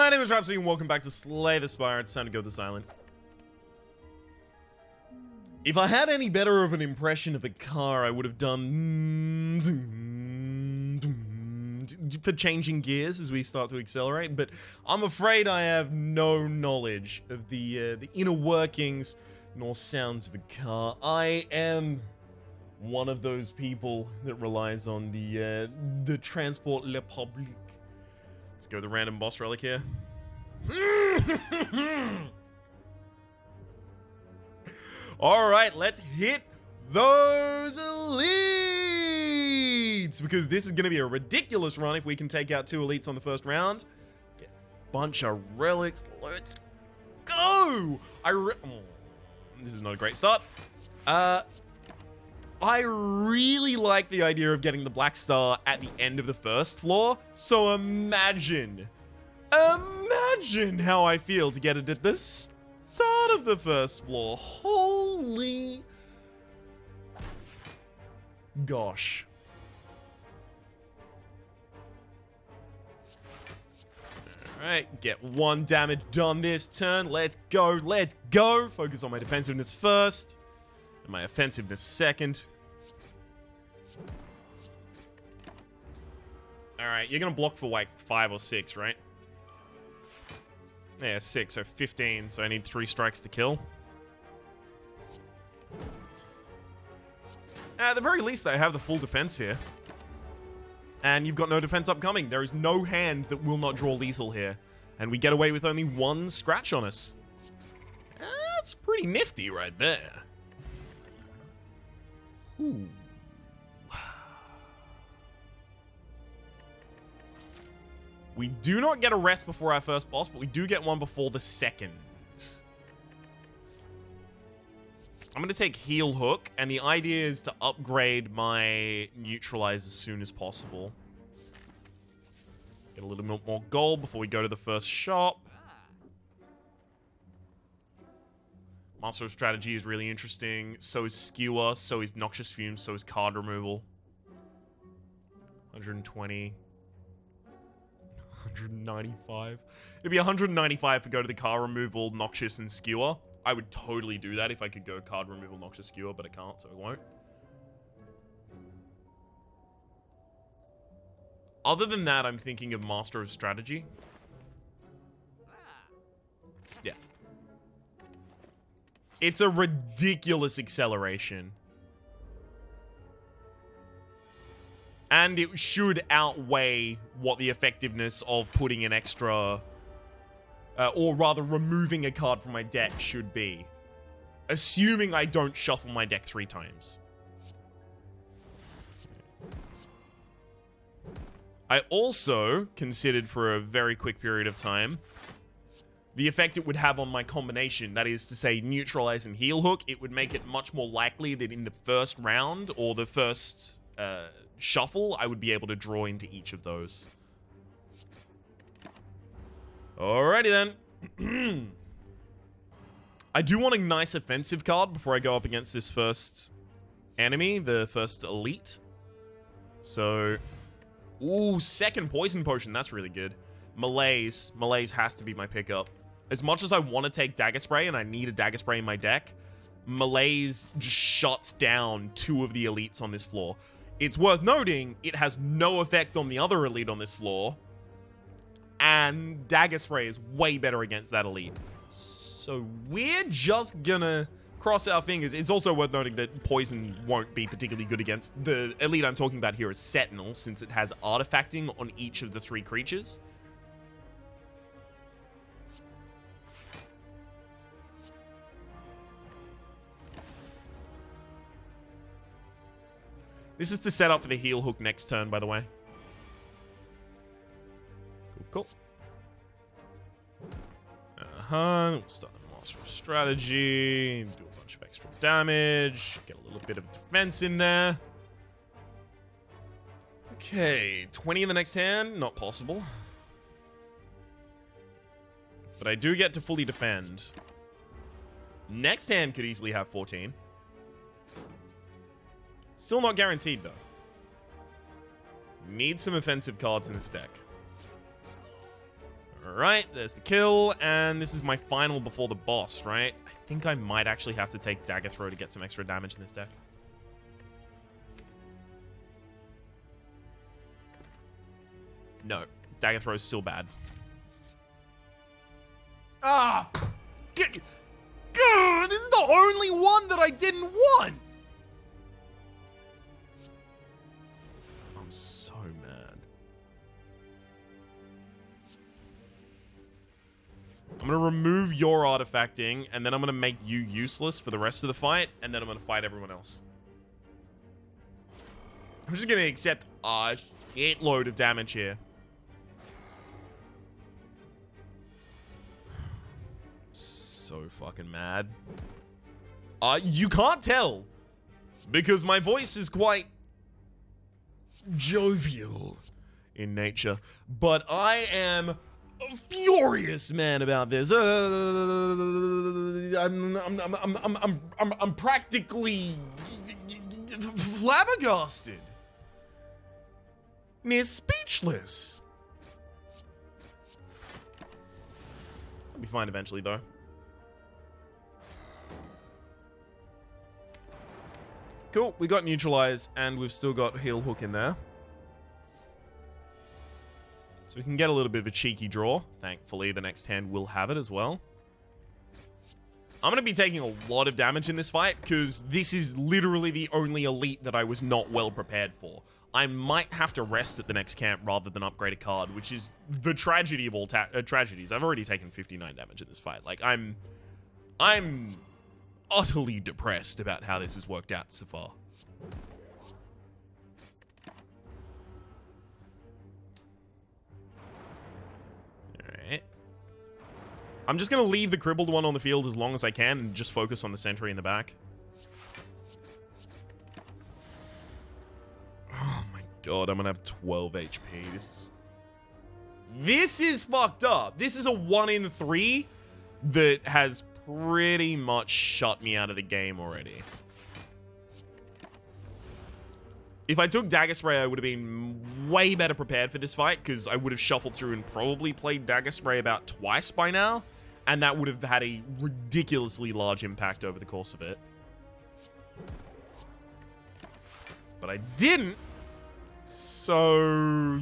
My name is Rhapsody and welcome back to Slay the Spire. It's time to go this island. If I had any better of an impression of a car, I would have done for changing gears as we start to accelerate, but I'm afraid I have no knowledge of the inner workings nor sounds of a car. I am one of those people that relies on the transport le public. Let's go the random boss relic here. Alright, let's hit those elites! Because this is going to be a ridiculous run if we can take out 2 elites on the first round. Get a bunch of relics. Let's go! This is not a great start. I really like the idea of getting the black star at the end of the first floor. So imagine how I feel to get it at the start of the first floor. Holy gosh. Alright, get 1 damage done this turn. Let's go, let's go. Focus on my defensiveness first. And my offensiveness second. Alright, you're gonna block for like 5 or 6, right? Yeah, 6, so 15, so I need 3 strikes to kill. At the very least, I have the full defense here. And you've got no defense upcoming. There is no hand that will not draw lethal here. And we get away with only 1 scratch on us. That's pretty nifty right there. Ooh. We do not get a rest before our first boss, but we do get one before the second. I'm going to take Heal Hook, and the idea is to upgrade my Neutralize as soon as possible. Get a little bit more gold before we go to the first shop. Master of Strategy is really interesting. So is Skewer, so is Noxious Fumes, so is Card Removal. 120. 195. It'd be 195 to go to the Card Removal, Noxious, and Skewer. I would totally do that if I could go Card Removal, Noxious, Skewer, but I can't, so I won't. Other than that, I'm thinking of Master of Strategy. Yeah. It's a ridiculous acceleration. And it should outweigh what the effectiveness of putting an extra... or rather, removing a card from my deck should be. Assuming I don't shuffle my deck 3 times. I also considered for a very quick period of time the effect it would have on my combination. That is to say, Neutralize and Heal Hook. It would make it much more likely that in the first round or the first shuffle, I would be able to draw into each of those. Alrighty then. I do want a nice offensive card before I go up against this first enemy, the first elite. So, ooh, second Poison Potion. That's really good. Malaise. Malaise has to be my pickup. As much as I want to take Dagger Spray and I need a Dagger Spray in my deck, Malaise just shuts down 2 of the elites on this floor. It's worth noting, it has no effect on the other elite on this floor. And Dagger Spray is way better against that elite. So we're just gonna cross our fingers. It's also worth noting that Poison won't be particularly good against... The elite I'm talking about here is Sentinel, since it has artifacting on each of the 3 creatures. This is to set up for the Heal Hook next turn, by the way. Cool. We'll start the Master of Strategy, do a bunch of extra damage, get a little bit of defense in there. Okay, 20 in the next hand, not possible. But I do get to fully defend. Next hand could easily have 14. Still not guaranteed, though. Need some offensive cards in this deck. Alright, there's the kill, and this is my final before the boss, right? I think I might actually have to take Dagger Throw to get some extra damage in this deck. No, Dagger Throw is still bad. Ah! This is the only one that I didn't want! I'm so mad. I'm going to remove your artifacting, and then I'm going to make you useless for the rest of the fight, and then I'm going to fight everyone else. I'm just going to accept a shitload of damage here. So fucking mad. You can't tell, because my voice is quite jovial in nature, but I am a furious man about this. I'm practically flabbergasted, near speechless. I'll be fine eventually, though. Cool, we got neutralize, and we've still got heal hook in there. So we can get a little bit of a cheeky draw. Thankfully, the next hand will have it as well. I'm going to be taking a lot of damage in this fight, because this is literally the only elite that I was not well prepared for. I might have to rest at the next camp rather than upgrade a card, which is the tragedy of all tragedies. I've already taken 59 damage in this fight. Like, I'm utterly depressed about how this has worked out so far. Alright. I'm just going to leave the crippled one on the field as long as I can and just focus on the sentry in the back. Oh my god, I'm going to have 12 HP. This is fucked up. This is a 1 in 3 that has pretty much shut me out of the game already. If I took Dagger Spray, I would have been way better prepared for this fight, because I would have shuffled through and probably played Dagger Spray about twice by now, and that would have had a ridiculously large impact over the course of it. But I didn't, so...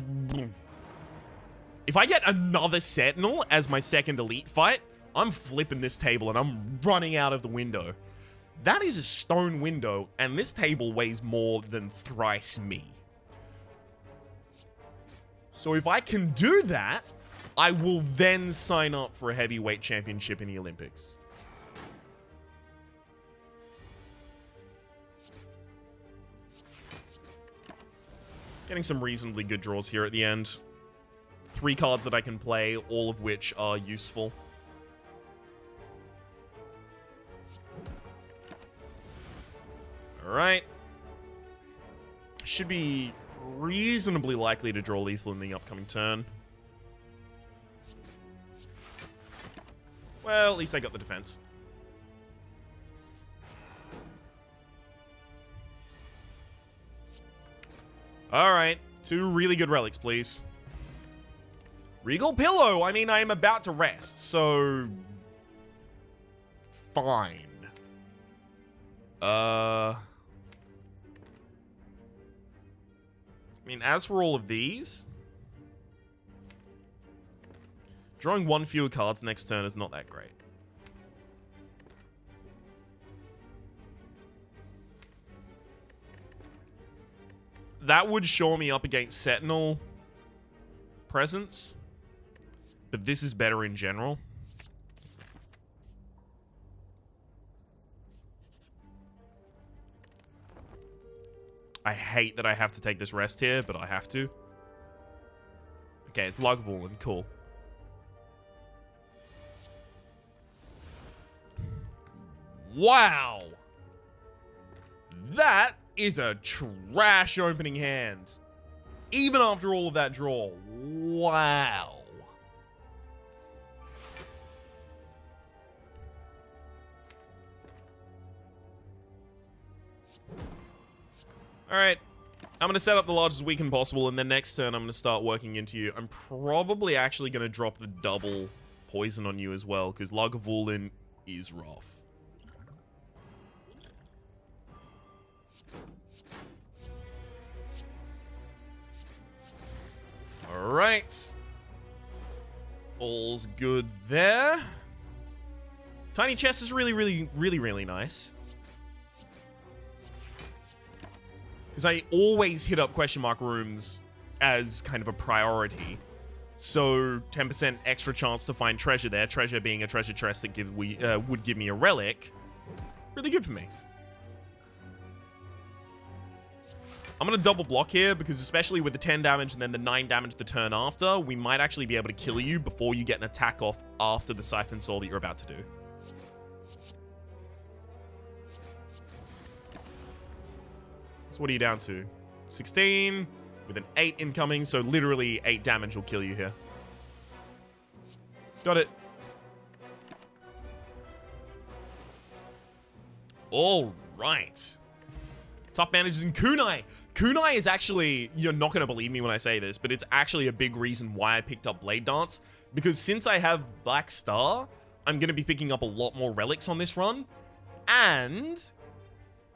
If I get another Sentinel as my second elite fight, I'm flipping this table and I'm running out of the window. That is a stone window, and this table weighs more than thrice me. So if I can do that, I will then sign up for a heavyweight championship in the Olympics. Getting some reasonably good draws here at the end. 3 cards that I can play, all of which are useful. Alright. Should be reasonably likely to draw lethal in the upcoming turn. Well, at least I got the defense. Alright. 2 really good relics, please. Regal Pillow! I mean, I am about to rest, so... fine. I mean, as for all of these... drawing 1 fewer cards next turn is not that great. That would shore me up against Sentinel presence, but this is better in general. I hate that I have to take this rest here, but I have to. Okay, it's luggable and cool. Wow! That is a trash opening hand. Even after all of that draw. Wow. Alright. I'm going to set up the largest weaken possible, and then next turn I'm going to start working into you. I'm probably actually going to drop the double poison on you as well, because Lagavulin is rough. Alright. All's good there. Tiny chest is really nice. Because I always hit up question mark rooms as kind of a priority. So 10% extra chance to find treasure there. Treasure being a treasure chest that would give me a relic. Really good for me. I'm going to double block here because especially with the 10 damage and then the 9 damage the turn after, we might actually be able to kill you before you get an attack off after the Siphon Soul that you're about to do. So what are you down to? 16 with an 8 incoming, so literally 8 damage will kill you here. Got it. All right. Tough bandages and kunai. Kunai is actually, you're not going to believe me when I say this, but it's actually a big reason why I picked up Blade Dance. Because since I have Black Star, I'm going to be picking up a lot more relics on this run. And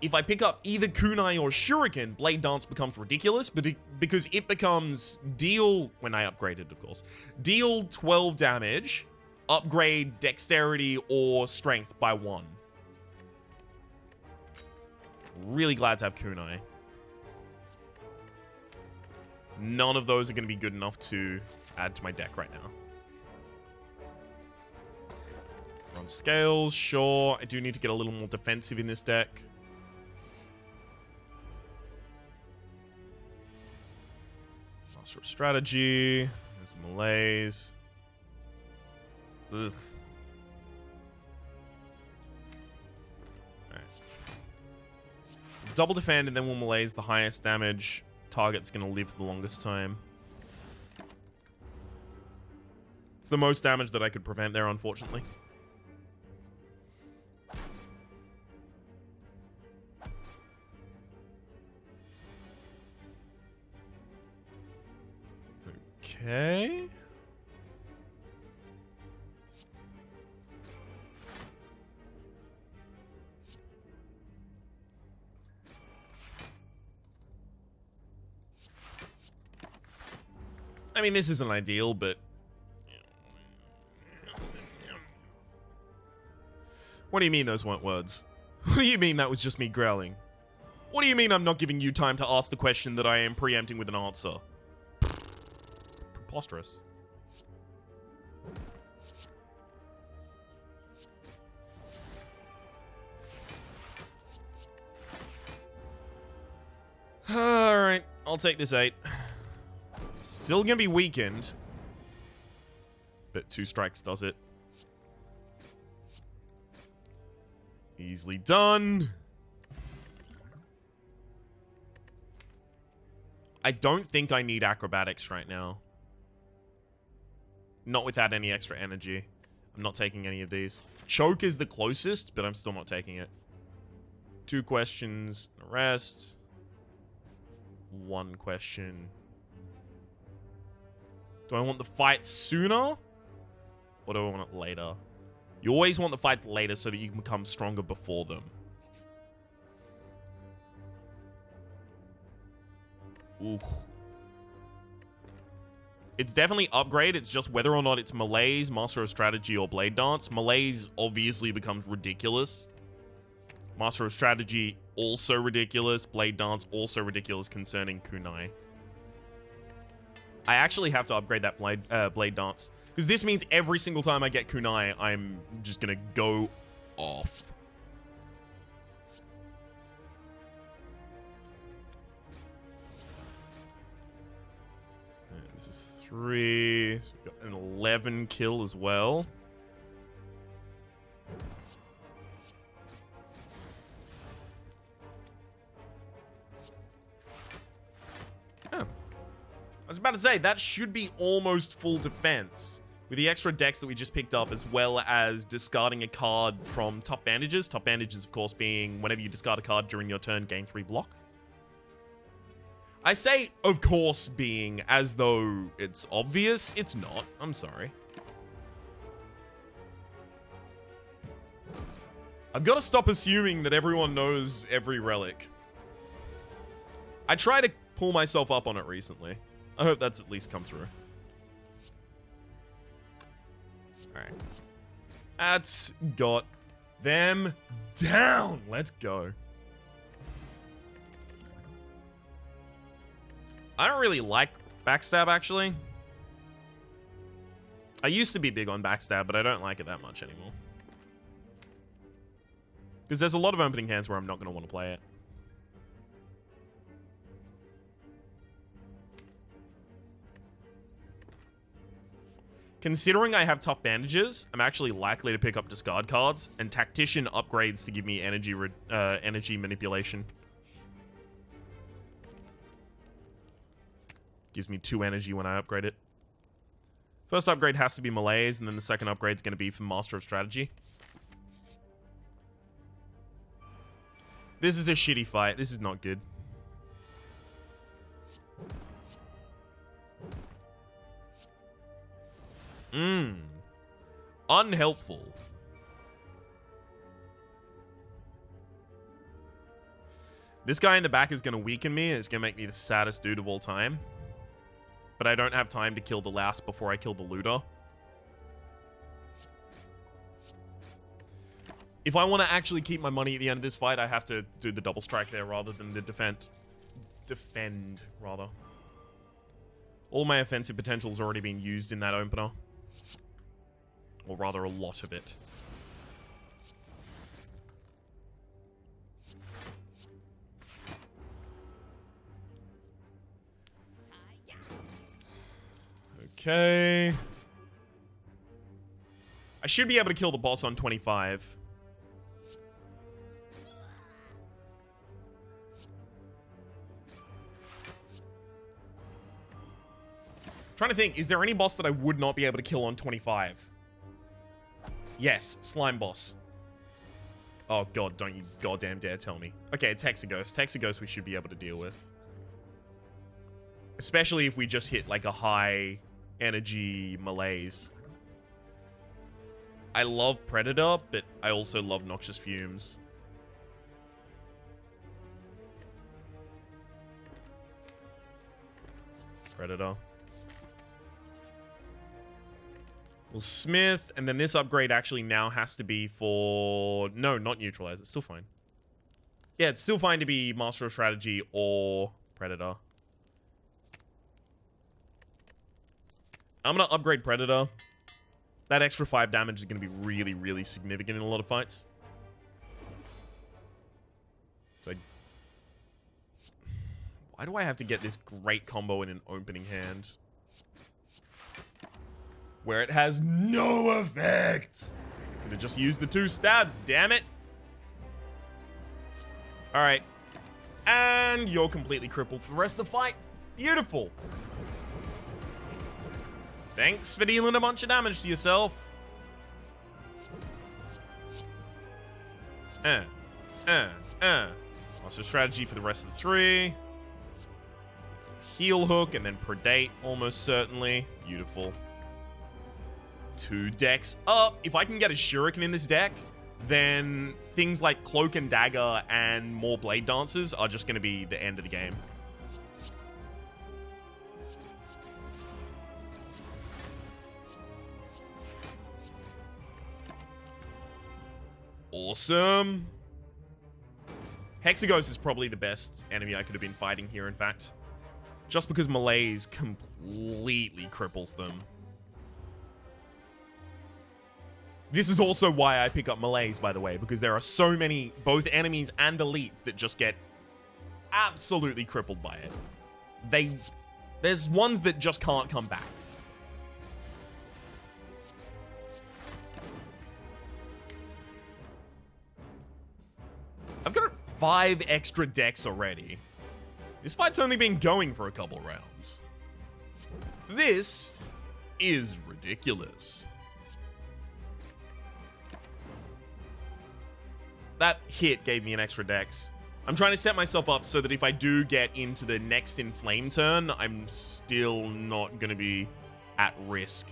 if I pick up either kunai or shuriken, Blade Dance becomes ridiculous, but because it becomes when I upgrade it, of course, deal 12 damage, upgrade dexterity or strength by 1. Really glad to have kunai. None of those are going to be good enough to add to my deck right now. Run scales, sure. I do need to get a little more defensive in this deck. Master of Strategy. There's Malaise. Ugh. Alright. Double defend and then we'll Malaise the highest damage. Target's going to live for the longest time. It's the most damage that I could prevent there, unfortunately. Okay. I mean, this isn't ideal, but... What do you mean those weren't words? What do you mean that was just me growling? What do you mean I'm not giving you time to ask the question that I am preempting with an answer? Preposterous. Alright, I'll take this 8. Still gonna be weakened. But 2 strikes does it. Easily done. I don't think I need acrobatics right now. Not without any extra energy. I'm not taking any of these. Choke is the closest, but I'm still not taking it. 2 questions, the rest. 1 question. Do I want the fight sooner? Or do I want it later? You always want the fight later so that you can become stronger before them. Ooh. It's definitely upgrade. It's just whether or not it's Malaise, Master of Strategy, or Blade Dance. Malaise obviously becomes ridiculous. Master of Strategy, also ridiculous. Blade Dance, also ridiculous concerning kunai. I actually have to upgrade that Blade Dance. Because this means every single time I get kunai, I'm just going to go off. And this is 3. So we've got an 11 kill as well. Oh. I was about to say, that should be almost full defense. With the extra decks that we just picked up, as well as discarding a card from Tough Bandages. Tough Bandages, of course, being whenever you discard a card during your turn, gain 3 block. I say, of course, being as though it's obvious. It's not. I'm sorry. I've got to stop assuming that everyone knows every relic. I try to pull myself up on it recently. I hope that's at least come through. Alright. That's got them down. Let's go. I don't really like backstab, actually. I used to be big on backstab, but I don't like it that much anymore. Because there's a lot of opening hands where I'm not going to want to play it. Considering I have tough bandages, I'm actually likely to pick up discard cards and tactician upgrades to give me energy manipulation. Gives me 2 energy when I upgrade it. First upgrade has to be Malaise, and then the second upgrade is going to be for Master of Strategy. This is a shitty fight. This is not good. Unhelpful. This guy in the back is going to weaken me, and it's going to make me the saddest dude of all time. But I don't have time to kill the last before I kill the looter. If I want to actually keep my money at the end of this fight, I have to do the double strike there rather than the defend, rather. All my offensive potential has already been used in that opener. Or rather, a lot of it. Okay. I should be able to kill the boss on 25. Trying to think, is there any boss that I would not be able to kill on 25? Yes, slime boss. Oh god, don't you goddamn dare tell me. Okay, it's Hexaghost. Hexaghost we should be able to deal with. Especially if we just hit like a high energy malaise. I love Predator, but I also love Noxious Fumes. Predator. Well, Smith, and then this upgrade actually now has to be for... No, not Neutralize. It's still fine. Yeah, it's still fine to be Master of Strategy or Predator. I'm going to upgrade Predator. That extra 5 damage is going to be really, really significant in a lot of fights. So why do I have to get this great combo in an opening hand? Where it has no effect. Could have just used the 2 stabs, damn it. Alright. And you're completely crippled for the rest of the fight. Beautiful. Thanks for dealing a bunch of damage to yourself. Master Strategy for the rest of the 3. Heal hook and then predate, almost certainly. Beautiful. 2 decks up. If I can get a Shuriken in this deck, then things like Cloak and Dagger and more Blade Dancers are just going to be the end of the game. Awesome. Hexaghost is probably the best enemy I could have been fighting here, in fact. Just because Malaise completely cripples them. This is also why I pick up Malaise, by the way, because there are so many, both enemies and elites, that just get absolutely crippled by it. There's ones that just can't come back. I've got 5 extra decks already. This fight's only been going for a couple rounds. This is ridiculous. That hit gave me an extra dex. I'm trying to set myself up so that if I do get into the next Inflame turn, I'm still not going to be at risk.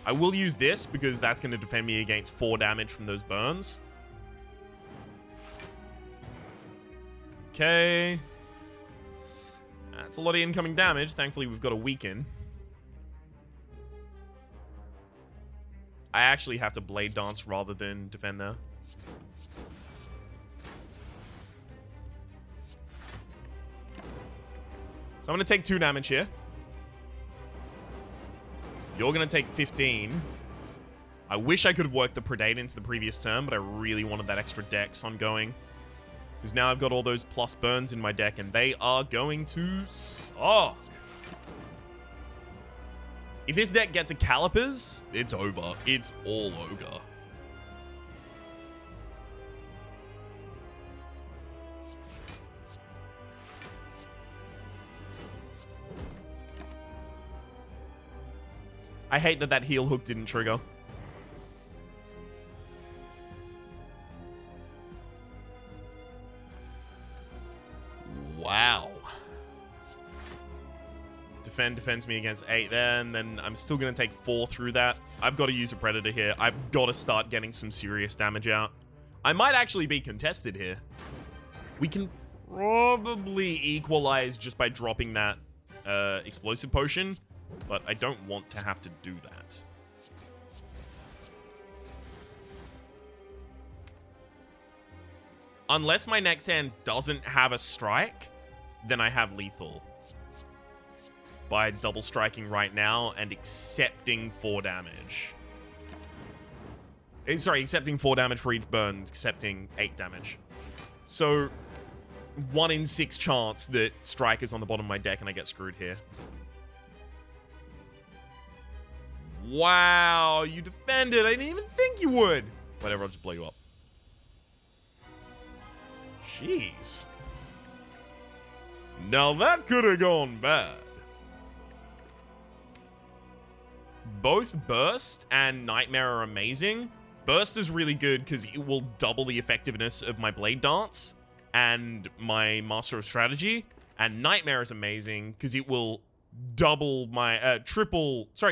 I will use this because that's going to defend me against 4 damage from those burns. Okay. That's a lot of incoming damage. Thankfully, we've got a weaken. I actually have to Blade Dance rather than defend there. So I'm going to take 2 damage here. You're going to take 15. I wish I could have worked the Predate into the previous turn, but I really wanted that extra dex ongoing. Because now I've got all those plus burns in my deck, and they are going to suck. If this deck gets a Calipers, it's over. It's all ogre. I hate that that heal hook didn't trigger. Wow. Defends me against 8 there, and then I'm still going to take 4 through that. I've got to use a Predator here. I've got to start getting some serious damage out. I might actually be contested here. We can probably equalize just by dropping that explosive potion, but I don't want to have to do that. Unless my next hand doesn't have a strike, then I have lethal. By double striking right now and accepting 4 damage. Sorry, accepting 4 damage for each burn, accepting 8 damage. So, 1 in 6 chance that strike is on the bottom of my deck and I get screwed here. Wow, you defended. I didn't even think you would. Whatever, I'll just blow you up. Jeez. Now that could have gone bad. Both Burst and Nightmare are amazing. Burst is really good because it will double the effectiveness of my Blade Dance and my Master of Strategy. And Nightmare is amazing because it will double my,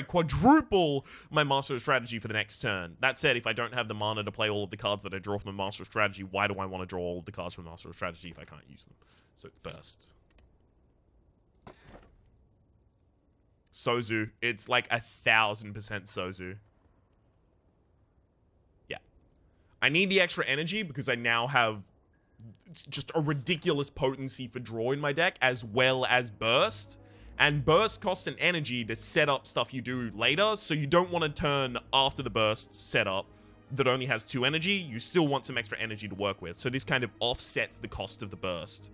quadruple my Master of Strategy for the next turn. That said, if I don't have the mana to play all of the cards that I draw from the Master of Strategy, why do I want to draw all of the cards from Master of Strategy if I can't use them? So it's Burst. Sozu. It's like 1,000% Sozu. Yeah. I need the extra energy because I now have just a ridiculous potency for draw in my deck, as well as Burst. And Burst costs an energy to set up stuff you do later, so you don't want to turn after the Burst setup that only has 2 energy. You still want some extra energy to work with. So this kind of offsets the cost of the Burst.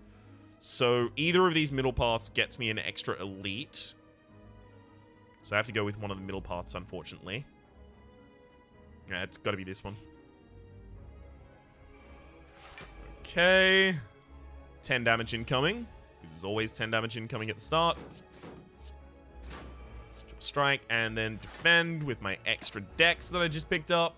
So either of these middle paths gets me an extra elite. So I have to go with one of the middle paths, unfortunately. Yeah, it's got to be this one. Okay. 10 damage incoming. There's always 10 damage incoming at the start. Strike, and then defend with my extra dex that I just picked up.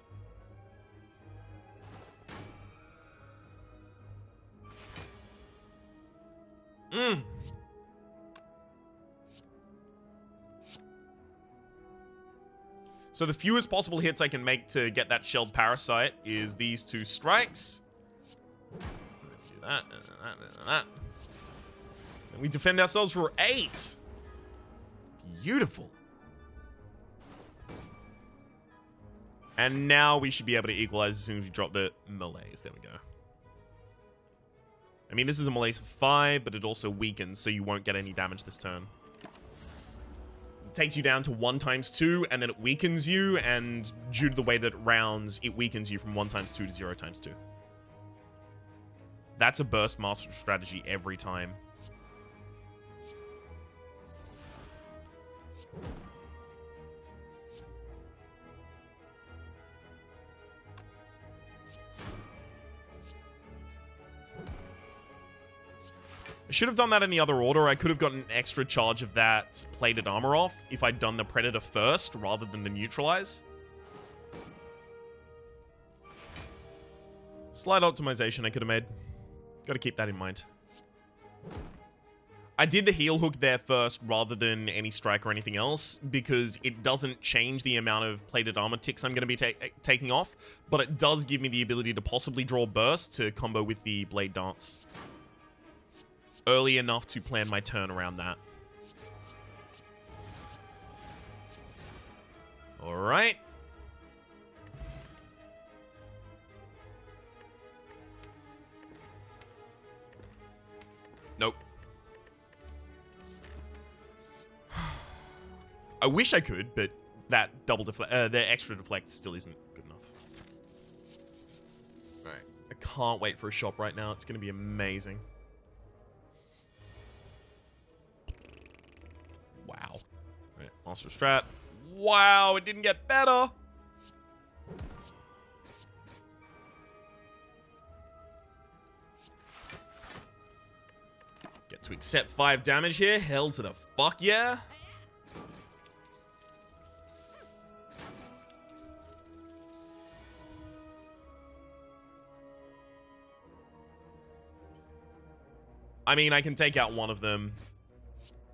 So the fewest possible hits I can make to get that Shelled Parasite is these 2 strikes. Do that, and that. And we defend ourselves for 8. Beautiful. And now we should be able to equalize as soon as we drop the melees. There we go. I mean, this is a melee for 5, but it also weakens, so you won't get any damage this turn. It takes you down to 1 times 2, and then it weakens you, and due to the way that it rounds, it weakens you from 1 times 2 to 0 times 2. That's a Burst Master strategy every time. I should have done that in the other order. I could have gotten an extra charge of that plated armor off if I'd done the Predator first rather than the Neutralize. Slight optimization I could have made. Got to keep that in mind. I did the heel hook there first rather than any strike or anything else because it doesn't change the amount of plated armor ticks I'm going to be taking off, but it does give me the ability to possibly draw burst to combo with the blade dance early enough to plan my turn around that. All right. Nope. I wish I could, but that the extra deflect still isn't good enough. Alright. I can't wait for a shop right now. It's going to be amazing. Wow. Alright, monster strat. Wow, it didn't get better. Get to accept 5 damage here. Hell to the fuck yeah. I mean, I can take out one of them.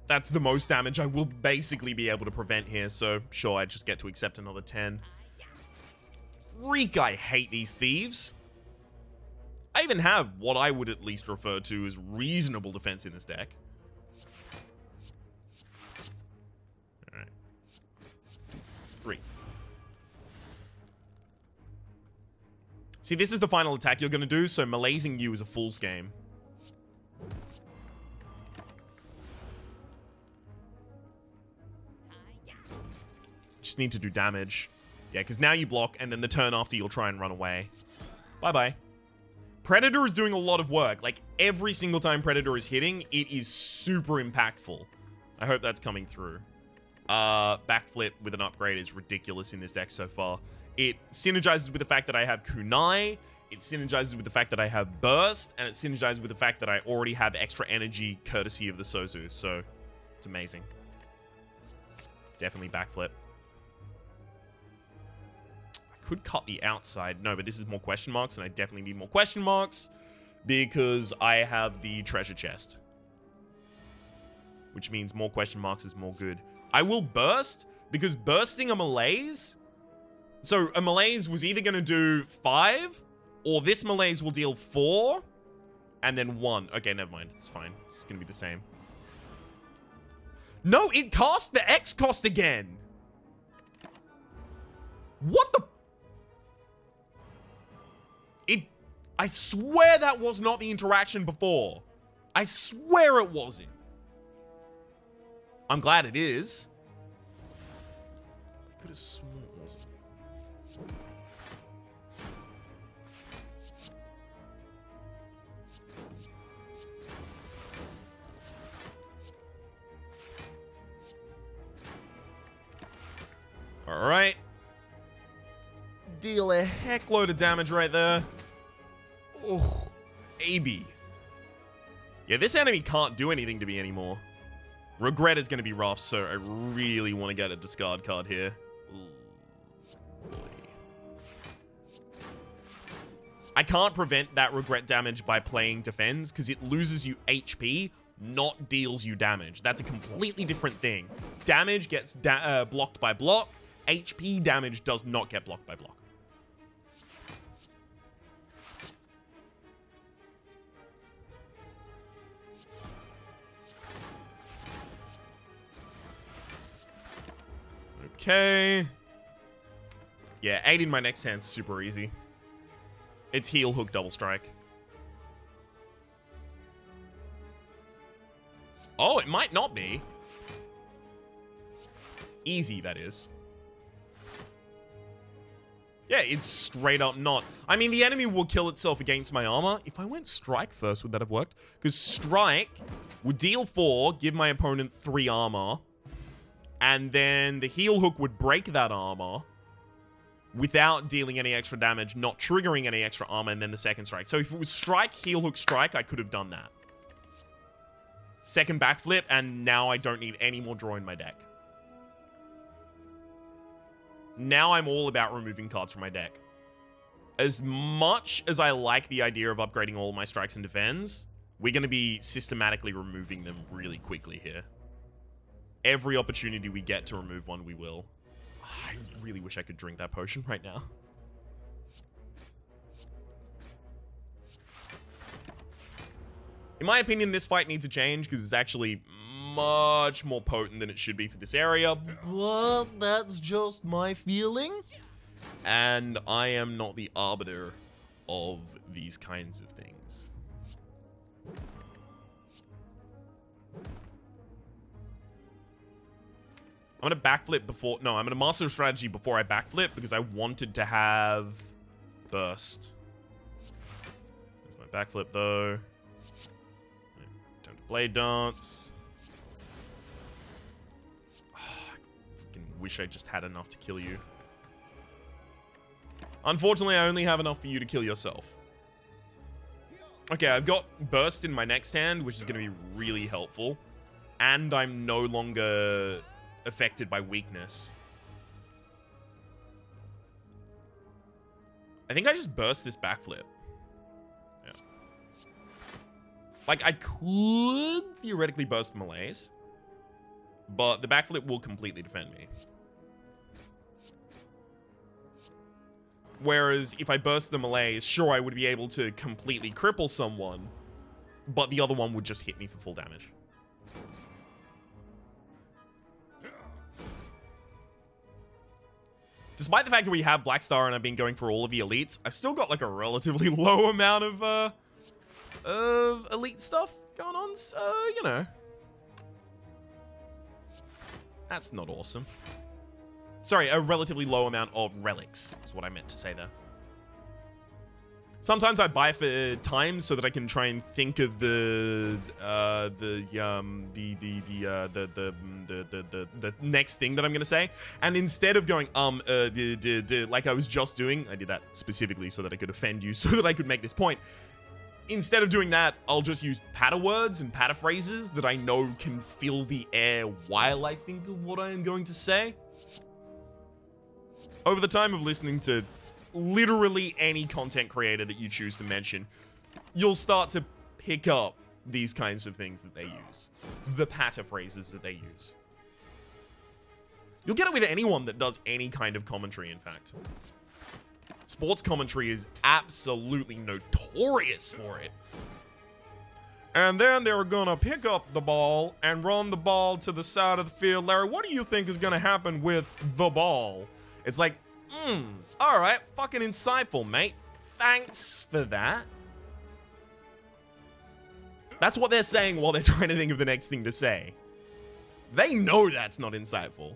That's the most damage I will basically be able to prevent here, so sure, I just get to accept another 10. Freak, I hate these thieves. I even have what I would at least refer to as reasonable defense in this deck. Alright. 3. See, this is the final attack you're going to do, so malaising you is a fool's game. Just need to do damage. Yeah, because now you block, and then the turn after you'll try and run away. Bye-bye. Predator is doing a lot of work. Like, every single time Predator is hitting, it is super impactful. I hope that's coming through. Backflip with an upgrade is ridiculous in this deck so far. It synergizes with the fact that I have Kunai, it synergizes with the fact that I have Burst, and it synergizes with the fact that I already have extra energy courtesy of the Sozu, so it's amazing. It's definitely backflip. Could cut the outside. No, but this is more question marks, and I definitely need more question marks because I have the treasure chest. Which means more question marks is more good. I will burst because bursting a malaise... So a malaise was either going to do 5 or this malaise will deal 4 and then 1. Okay, never mind. It's fine. It's going to be the same. No, it cast the X cost again. What the... I swear that was not the interaction before. I swear it wasn't. I'm glad it is. I could have sworn it wasn't. All right. Deal a heckload of damage right there. Oh, AB. Yeah, this enemy can't do anything to me anymore. Regret is going to be rough, so I really want to get a discard card here. Ooh, boy. I can't prevent that regret damage by playing defense, because it loses you HP, not deals you damage. That's a completely different thing. Damage gets blocked by block. HP damage does not get blocked by block. Okay. Yeah, 8 in my next hand's super easy. It's heel hook double strike. Oh, it might not be. Easy, that is. Yeah, it's straight up not. I mean, the enemy will kill itself against my armor. If I went strike first, would that have worked? Because strike would deal 4, give my opponent 3 armor. And then the heel hook would break that armor without dealing any extra damage, not triggering any extra armor, and then the second strike. So if it was strike, heel hook, strike, I could have done that. Second backflip, and now I don't need any more draw in my deck. Now I'm all about removing cards from my deck. as much as I like the idea of upgrading all my strikes and defense, we're going to be systematically removing them really quickly here. Every opportunity we get to remove one, we will. I really wish I could drink that potion right now. In my opinion, this fight needs a change because it's actually much more potent than it should be for this area, but that's just my feeling. And I am not the arbiter of these kinds of things. I'm gonna backflip before... No, I'm gonna master strategy before I backflip because I wanted to have burst. There's my backflip though. Time to blade dance. Oh, I fucking wish I just had enough to kill you. Unfortunately, I only have enough for you to kill yourself. Okay, I've got burst in my next hand, which is going to be really helpful. And I'm no longer affected by weakness. I think I just burst this backflip. Yeah. Like, I could theoretically burst the melees, but the backflip will completely defend me. Whereas if I burst the melees, sure, I would be able to completely cripple someone, but the other one would just hit me for full damage. Despite the fact that we have Black Star and I've been going for all of the elites, I've still got like a relatively low amount of elite stuff going on, so, you know. That's not awesome. Sorry, a relatively low amount of relics is what I meant to say there. Sometimes I buy for time so that I can try and think of the next thing that I'm gonna say, and instead of going like I was just doing, I did that specifically so that I could offend you, so that I could make this point. Instead of doing that, I'll just use patter words and patter phrases that I know can fill the air while I think of what I am going to say. Over the time of listening to literally any content creator that you choose to mention, you'll start to pick up these kinds of things that they use. The patter phrases that they use. You'll get it with anyone that does any kind of commentary, in fact. Sports commentary is absolutely notorious for it. And then they're gonna pick up the ball and run the ball to the side of the field. Larry, what do you think is gonna happen with the ball? It's like, alright, fucking insightful, mate. Thanks for that. That's what they're saying while they're trying to think of the next thing to say. They know that's not insightful.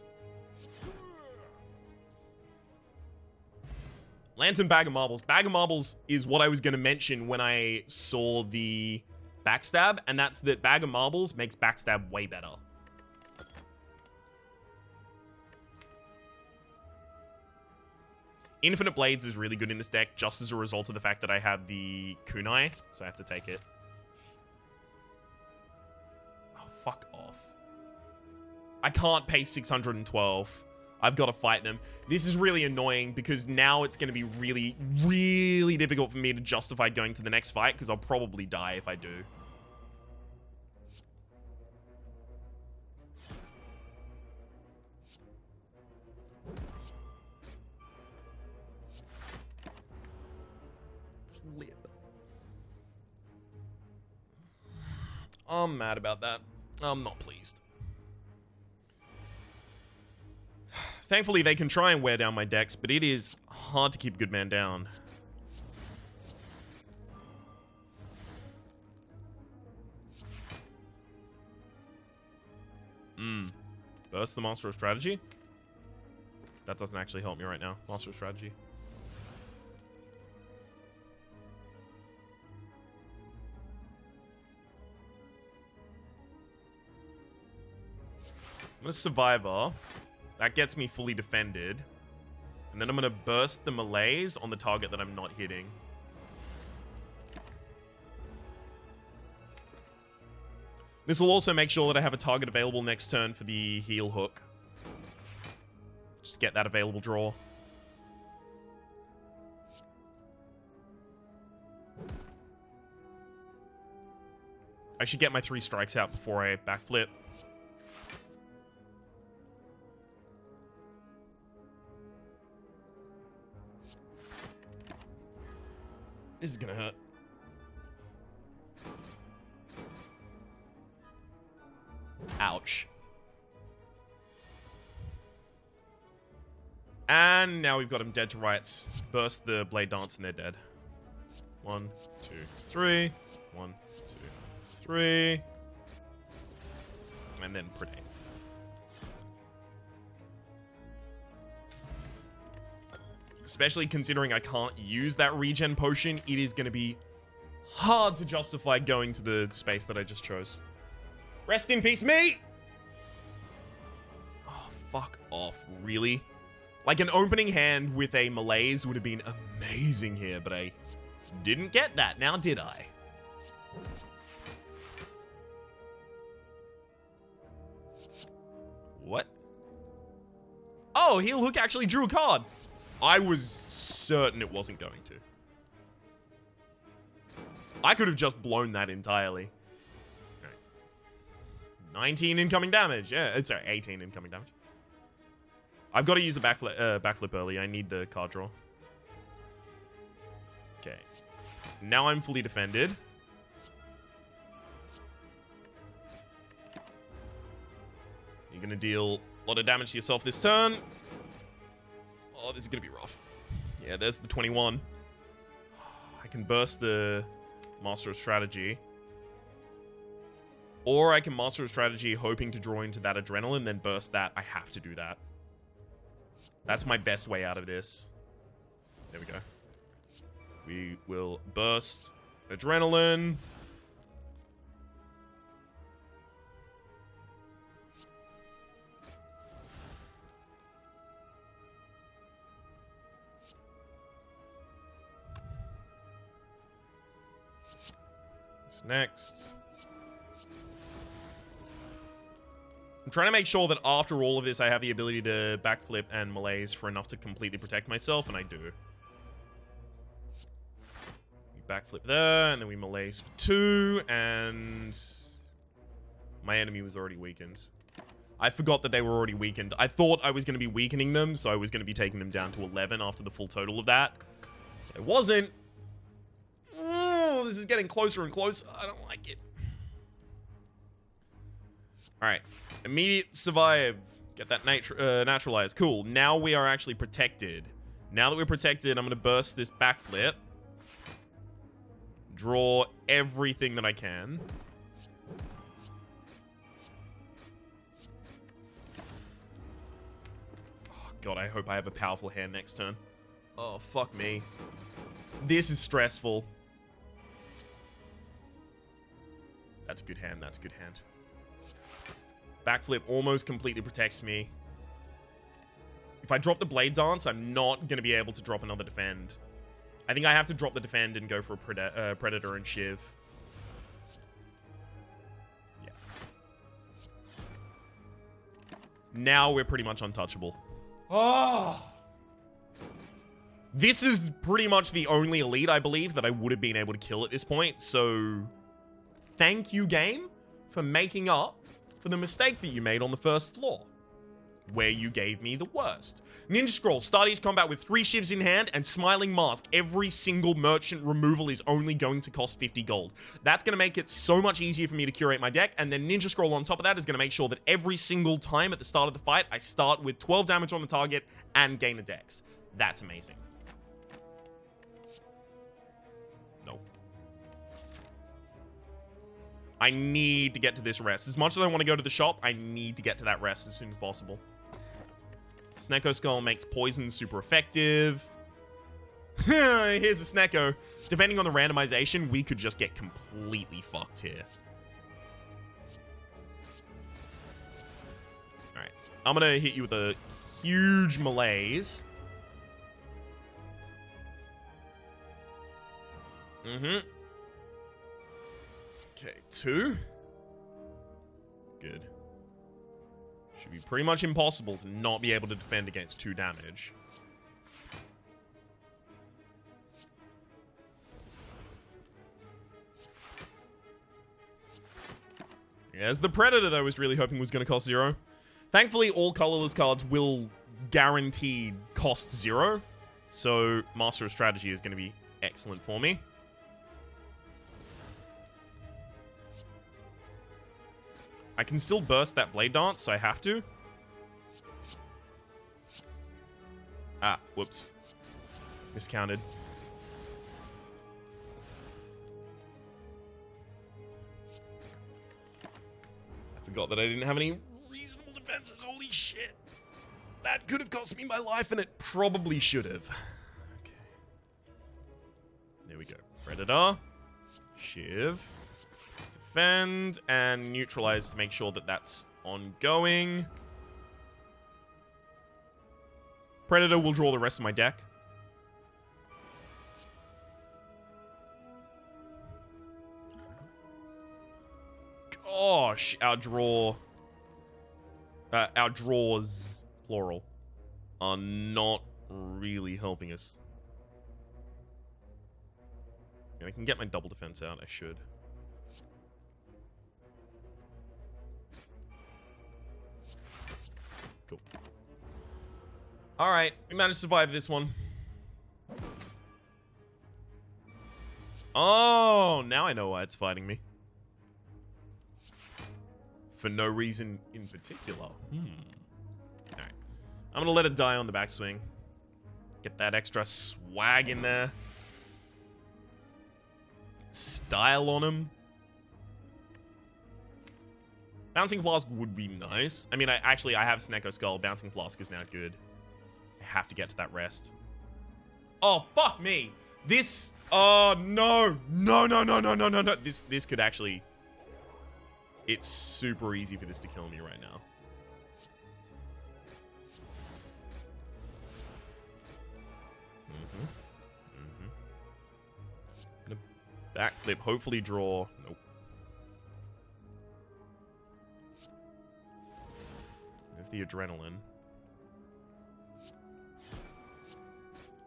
Lantern Bag of Marbles. Bag of Marbles is what I was going to mention when I saw the backstab, and that's that Bag of Marbles makes backstab way better. Infinite Blades is really good in this deck, just as a result of the fact that I have the kunai, so I have to take it. Oh, fuck off. I can't pay 612. I've got to fight them. This is really annoying because now it's going to be really, really difficult for me to justify going to the next fight because I'll probably die if I do. I'm mad about that. I'm not pleased. Thankfully, they can try and wear down my decks, but it is hard to keep a good man down. Burst the Master of Strategy? That doesn't actually help me right now. Master of Strategy. I'm gonna Survivor. That gets me fully defended. And then I'm gonna burst the melees on the target that I'm not hitting. This will also make sure that I have a target available next turn for the heal hook. Just get that available draw. I should get my 3 strikes out before I backflip. This is gonna hurt. Ouch. And now we've got him dead to rights. Burst the blade dance and they're dead. 1, 2, 3. 1, 2, 3. And then predate. Especially considering I can't use that regen potion, it is going to be hard to justify going to the space that I just chose. Rest in peace, me! Oh, fuck off. Really? Like, an opening hand with a malaise would have been amazing here, but I didn't get that, now did I? What? Oh, Heel Hook actually drew a card. I was certain it wasn't going to. I could have just blown that entirely. Right. 19 incoming damage. Yeah, sorry, 18 incoming damage. I've got to use a backflip early. I need the card draw. Okay. Now I'm fully defended. You're going to deal a lot of damage to yourself this turn. Oh, this is going to be rough. Yeah, there's the 21. I can burst the Master of Strategy. Or I can Master of Strategy hoping to draw into that Adrenaline, then burst that. I have to do that. That's my best way out of this. There we go. We will burst Adrenaline. What's next? I'm trying to make sure that after all of this, I have the ability to backflip and malaise for enough to completely protect myself, and I do. We backflip there, and then we malaise for 2, and my enemy was already weakened. I forgot that they were already weakened. I thought I was going to be weakening them, so I was going to be taking them down to 11 after the full total of that. It wasn't. Oh, this is getting closer and closer. I don't like it. Alright. Immediate survive. Get that naturalized. Cool. Now we are actually protected. Now that we're protected, I'm going to burst this backflip. Draw everything that I can. Oh, God, I hope I have a powerful hand next turn. Oh, fuck me. This is stressful. That's a good hand. That's a good hand. Backflip almost completely protects me. If I drop the Blade Dance, I'm not going to be able to drop another Defend. I think I have to drop the Defend and go for a Predator and Shiv. Yeah. Now we're pretty much untouchable. Oh! This is pretty much the only elite, I believe, that I would have been able to kill at this point, so thank you, game, for making up for the mistake that you made on the first floor, where you gave me the worst. Ninja Scroll, start each combat with 3 shivs in hand and Smiling Mask. Every single merchant removal is only going to cost 50 gold. That's going to make it so much easier for me to curate my deck, and then Ninja Scroll on top of that is going to make sure that every single time at the start of the fight, I start with 12 damage on the target and gain a dex. That's amazing. No. I need to get to this rest. As much as I want to go to the shop, I need to get to that rest as soon as possible. Snecko Skull makes poison super effective. Here's a Snecko. Depending on the randomization, we could just get completely fucked here. Alright. I'm going to hit you with a huge malaise. Mm-hmm. Okay, 2. Good. Should be pretty much impossible to not be able to defend against 2 damage. There's the Predator that I was really hoping was going to cost 0. Thankfully, all colorless cards will guaranteed cost 0. So, Master of Strategy is going to be excellent for me. I can still burst that Blade Dance, so I have to. Ah, whoops. Miscounted. I forgot that I didn't have any reasonable defenses. Holy shit. That could have cost me my life, and it probably should have. Okay. There we go. Predator. Shiv. Defend. And neutralize to make sure that that's ongoing. Predator will draw the rest of my deck. Gosh, our draws, plural, are not really helping us. Yeah, I can get my double defense out, I should. Cool. Alright, we managed to survive this one. Oh, now I know why it's fighting me. For no reason in particular. Alright. I'm gonna let it die on the backswing. Get that extra swag in there. Style on him. Bouncing Flask would be nice. I mean, I have Snecko Skull. Bouncing Flask is now good. I have to get to that rest. Oh, fuck me. This... Oh, no. No. This could actually... It's super easy for this to kill me right now. Gonna backflip, hopefully draw. Nope. There's the adrenaline.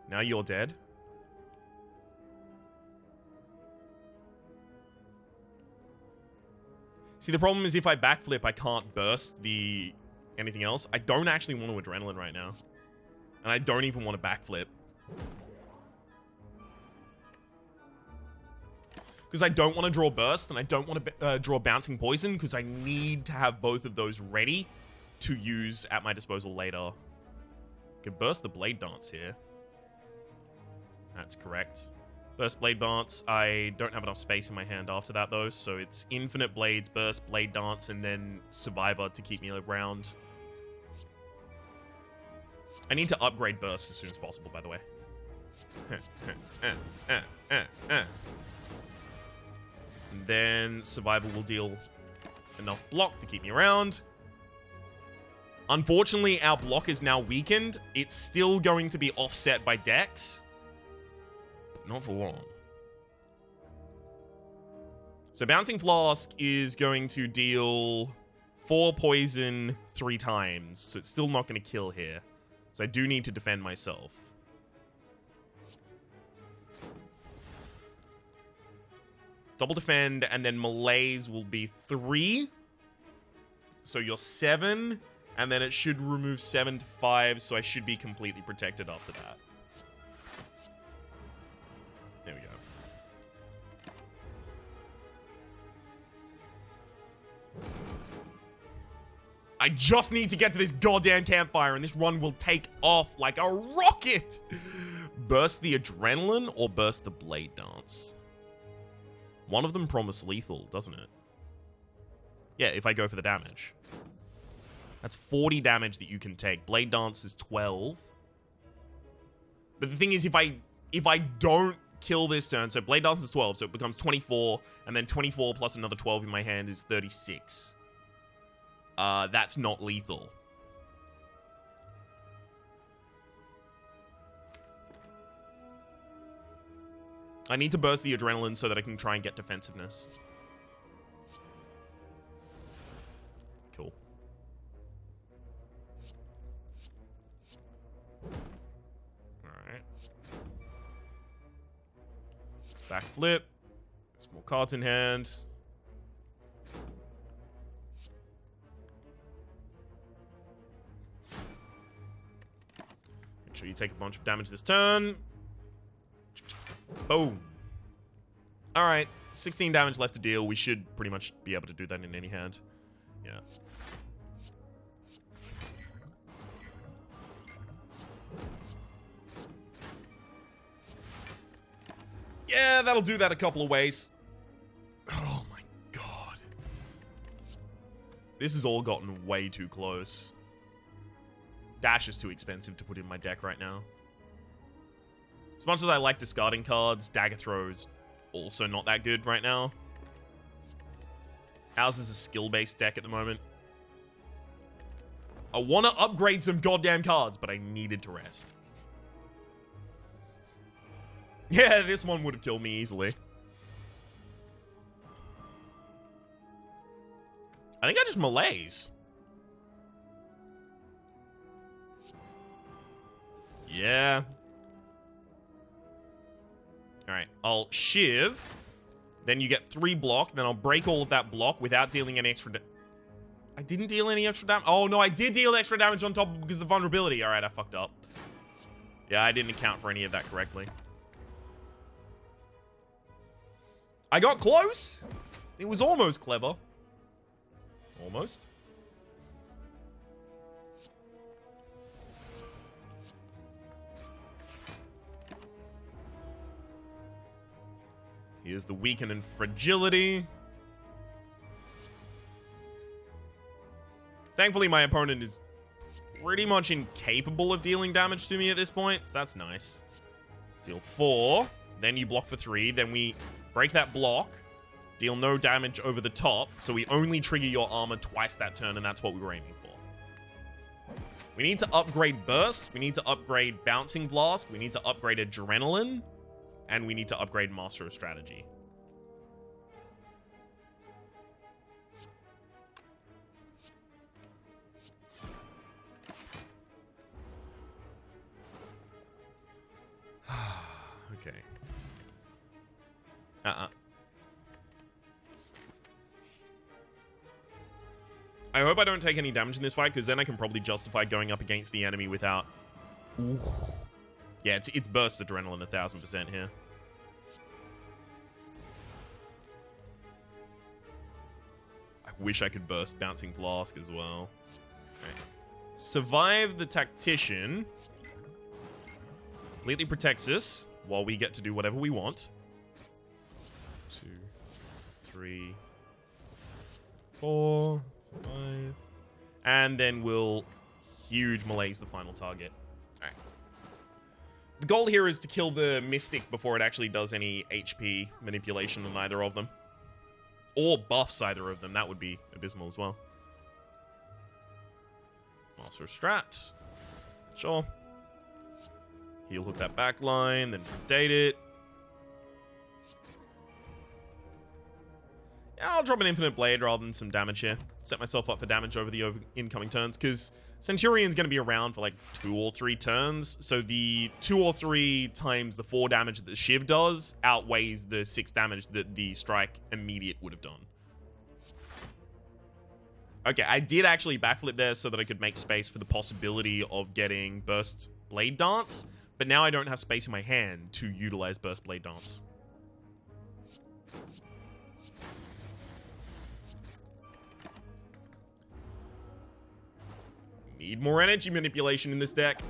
Now you're dead. See, the problem is if I backflip, I can't burst the anything else. I don't actually want to adrenaline right now. And I don't even want to backflip. Because I don't want to draw burst, and I don't want to draw bouncing poison, because I need to have both of those ready to use at my disposal later. Could burst the Blade Dance here. That's correct. Burst Blade Dance. I don't have enough space in my hand after that, though, so it's Infinite Blades, Burst, Blade Dance, and then Survivor to keep me around. I need to upgrade Burst as soon as possible, by the way. And then Survivor will deal enough block to keep me around. Unfortunately, our block is now weakened. It's still going to be offset by Dex. Not for long. So Bouncing Flask is going to deal 4 poison 3 times. So it's still not going to kill here. So I do need to defend myself. Double defend, and then Malaise will be 3. So you're 7. And then it should remove 7 to 5. So I should be completely protected after that. There we go. I just need to get to this goddamn campfire, and this run will take off like a rocket! Burst the Adrenaline or burst the Blade Dance? One of them promised lethal, doesn't it? Yeah, if I go for the damage. That's 40 damage that you can take. Blade Dance is 12. But the thing is, if I don't kill this turn, so Blade Dance is 12, so it becomes 24, and then 24 plus another 12 in my hand is 36. That's not lethal. I need to burst the Adrenaline so that I can try and get defensiveness. Cool. Alright. Let's backflip. Some more cards in hand. sure you take a bunch of damage this turn. Boom. Alright, 16 damage left to deal. We should pretty much be able to do that in any hand. Yeah. Yeah, that'll do that a couple of ways. Oh my god. This has all gotten way too close. Dash is too expensive to put in my deck right now. As much as I like discarding cards, Dagger Throw's also not that good right now. Ours is a skill-based deck at the moment. I want to upgrade some goddamn cards, but I needed to rest. Yeah, this one would have killed me easily. I think I just malaise. Yeah. Alright, I'll shiv. Then you get 3 block. Then I'll break all of that block without dealing any extra I didn't deal any extra damage. Oh, no, I did deal extra damage on top because of the vulnerability. Alright, I fucked up. Yeah, I didn't account for any of that correctly. I got close. It was almost clever. Almost. Here's the weaken and fragility. Thankfully, my opponent is pretty much incapable of dealing damage to me at this point, so that's nice. Deal 4, then you block for 3, then we break that block, deal no damage over the top, so we only trigger your armor twice that turn, and that's what we were aiming for. We need to upgrade Burst, we need to upgrade Bouncing Blast, we need to upgrade Adrenaline, and we need to upgrade Master of Strategy. Okay. I hope I don't take any damage in this fight, because then I can probably justify going up against the enemy without... Ooh. Yeah, it's burst adrenaline 1000% here. I wish I could burst Bouncing Flask as well. Right. Survive the Tactician. Completely protects us while we get to do whatever we want. 2, 3, 4, 5. And then we'll huge malaise the final target. Alright. The goal here is to kill the Mystic before it actually does any HP manipulation on either of them. Or buffs either of them. That would be abysmal as well. Master of Strat. Sure. He'll hook that back line, then predate it. Yeah, I'll drop an Infinite Blade rather than some damage here. Set myself up for damage over the incoming turns, because Centurion's going to be around for like 2 or 3 turns. So the 2 or 3 times the 4 damage that the Shiv does outweighs the 6 damage that the Strike immediate would have done. Okay, I did actually backflip there so that I could make space for the possibility of getting Burst Blade Dance. But now I don't have space in my hand to utilize Burst Blade Dance. Need more energy manipulation in this deck.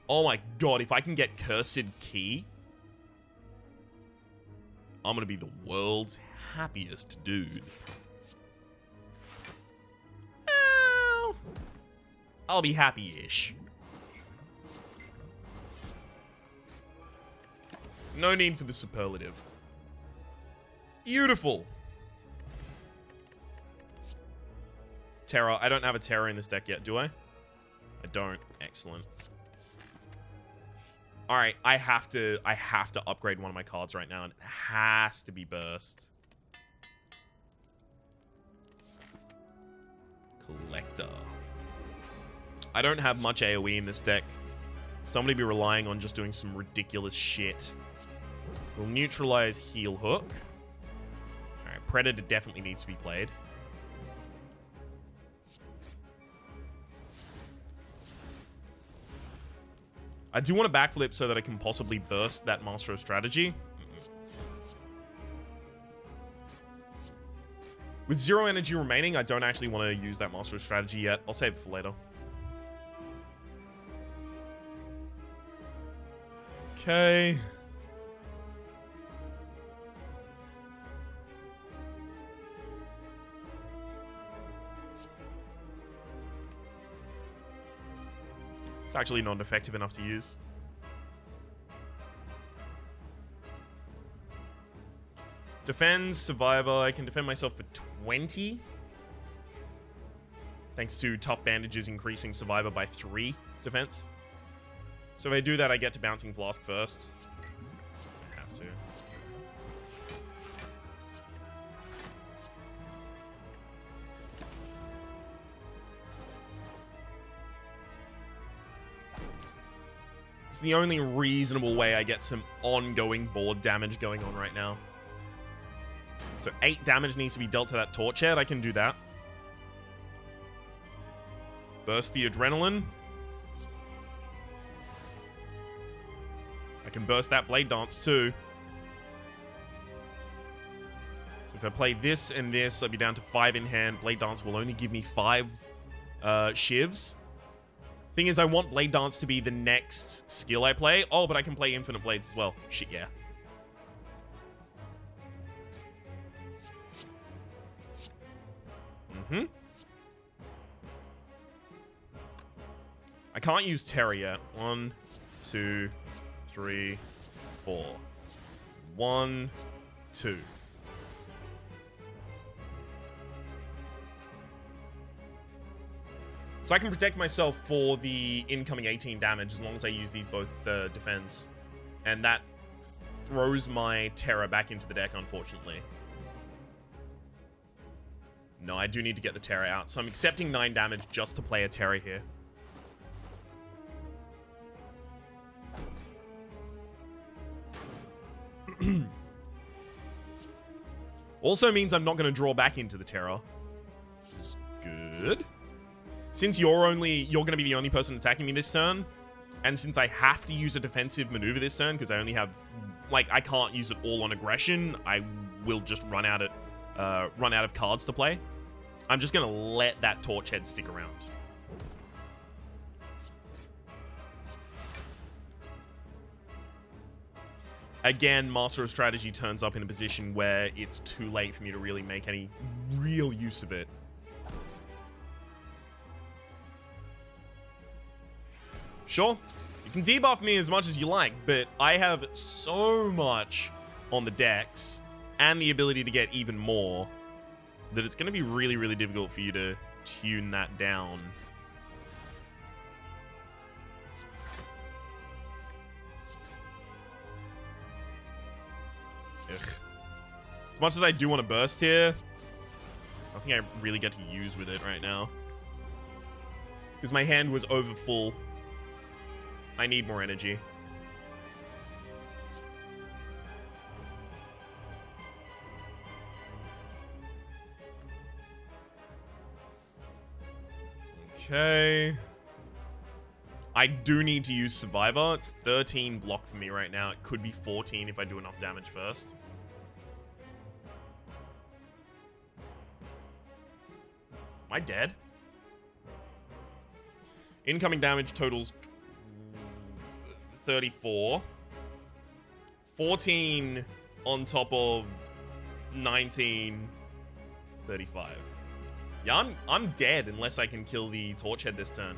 Oh my god, if I can get Cursed Key, I'm gonna be the world's happiest dude. Well, I'll be happy-ish. No need for the superlative. Beautiful. Terror. I don't have a Terror in this deck yet, do I? I don't. Excellent. Alright, I have to upgrade one of my cards right now, and it has to be Burst. Collector. I don't have much AoE in this deck. Somebody be relying on just doing some ridiculous shit. We'll neutralize Heel Hook. Alright, Predator definitely needs to be played. I do want to backflip so that I can possibly burst that Master of Strategy. With 0 energy remaining, I don't actually want to use that Master of Strategy yet. I'll save it for later. Okay. It's actually not effective enough to use. Defends, Survivor. I can defend myself for 20. Thanks to Tough Bandages increasing Survivor by 3 defense. So if I do that, I get to Bouncing Flask first. I have to. It's the only reasonable way I get some ongoing board damage going on right now. So 8 damage needs to be dealt to that Torch Head. I can do that. Burst the Adrenaline. I can burst that Blade Dance too. So if I play this and this, I'll be down to 5 in hand. Blade Dance will only give me 5 shivs. Thing is, I want Blade Dance to be the next skill I play. Oh, but I can play Infinite Blades as well. Shit, yeah. I can't use Terror yet. 1, 2, 3, 4. 1, 2. So I can protect myself for the incoming 18 damage as long as I use these both defense. And that throws my Terror back into the deck, unfortunately. No, I do need to get the Terror out. So I'm accepting 9 damage just to play a Terror here. Also means I'm not going to draw back into the Terror. Which is good. Since you're going to be the only person attacking me this turn, and since I have to use a defensive maneuver this turn, because I only have, like, I can't use it all on aggression, I will just run out of cards to play. I'm just going to let that Torch Head stick around. Again, Master of Strategy turns up in a position where it's too late for me to really make any real use of it. Sure, you can debuff me as much as you like, but I have so much on the decks and the ability to get even more that it's going to be really, really difficult for you to tune that down. Ugh. As much as I do want to burst here, I think I really get to use with it right now. Because my hand was over full. I need more energy. Okay. I do need to use Survivor. It's 13 block for me right now. It could be 14 if I do enough damage first. Am I dead? Incoming damage totals 34. 14 on top of 19 is 35. Yeah, I'm dead unless I can kill the Torch Head this turn.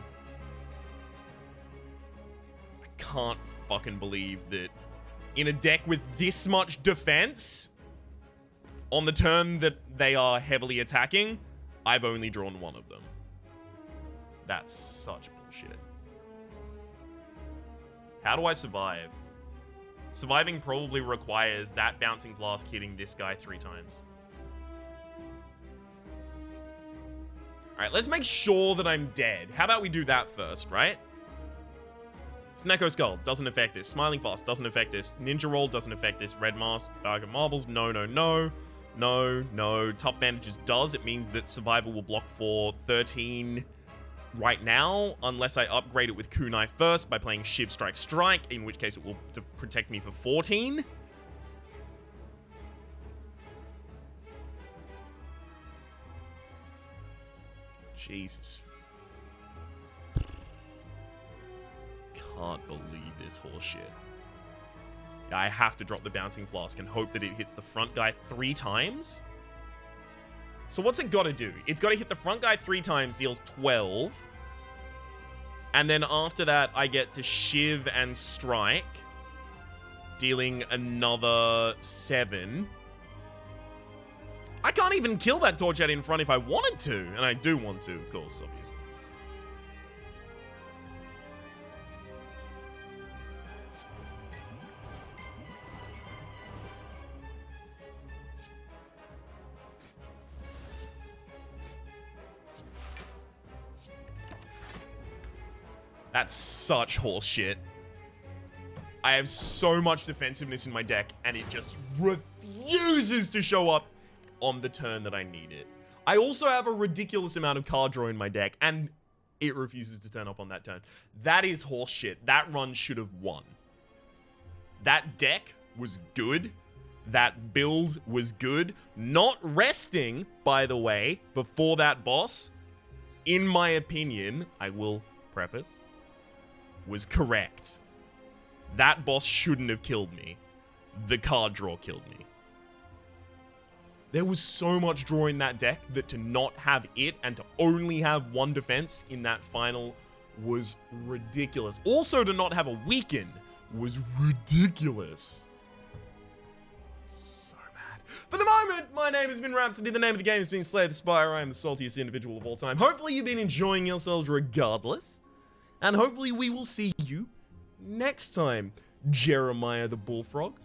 I can't fucking believe that in a deck with this much defense, on the turn that they are heavily attacking, I've only drawn one of them. That's such bullshit. How do I survive? Surviving probably requires that Bouncing Flask hitting this guy 3 times. Alright, let's make sure that I'm dead. How about we do that first, right? Snecko Skull doesn't affect this. Smiling Fast doesn't affect this. Ninja Roll doesn't affect this. Red Mask, Bag of Marbles, no, no, no. No, no. Tough Bandages does. It means that Survival will block for 13 right now, unless I upgrade it with Kunai first by playing Shiv Strike Strike, in which case it will protect me for 14. Jesus. Can't believe this horseshit. I have to drop the Bouncing Flask and hope that it hits the front guy 3 times. So what's it got to do? It's got to hit the front guy 3 times, deals 12. And then after that, I get to Shiv and Strike, dealing another 7. I can't even kill that Torch Head in front if I wanted to. And I do want to, of course, obviously. That's such horse shit. I have so much defensiveness in my deck, and it just refuses to show up on the turn that I need it. I also have a ridiculous amount of card draw in my deck, and it refuses to turn up on that turn. That is horse shit. That run should have won. That deck was good. That build was good. Not resting, by the way, before that boss, in my opinion, I will preface, was correct. That boss shouldn't have killed me. The card draw killed me. There was so much draw in that deck that to not have it and to only have 1 defense in that final was ridiculous. Also, to not have a weaken was ridiculous. So bad. For the moment, my name has been Rhapsody. The name of the game has been Slay the Spire. I am the saltiest individual of all time. Hopefully you've been enjoying yourselves regardless. And hopefully we will see you next time, Jeremiah the Bullfrog.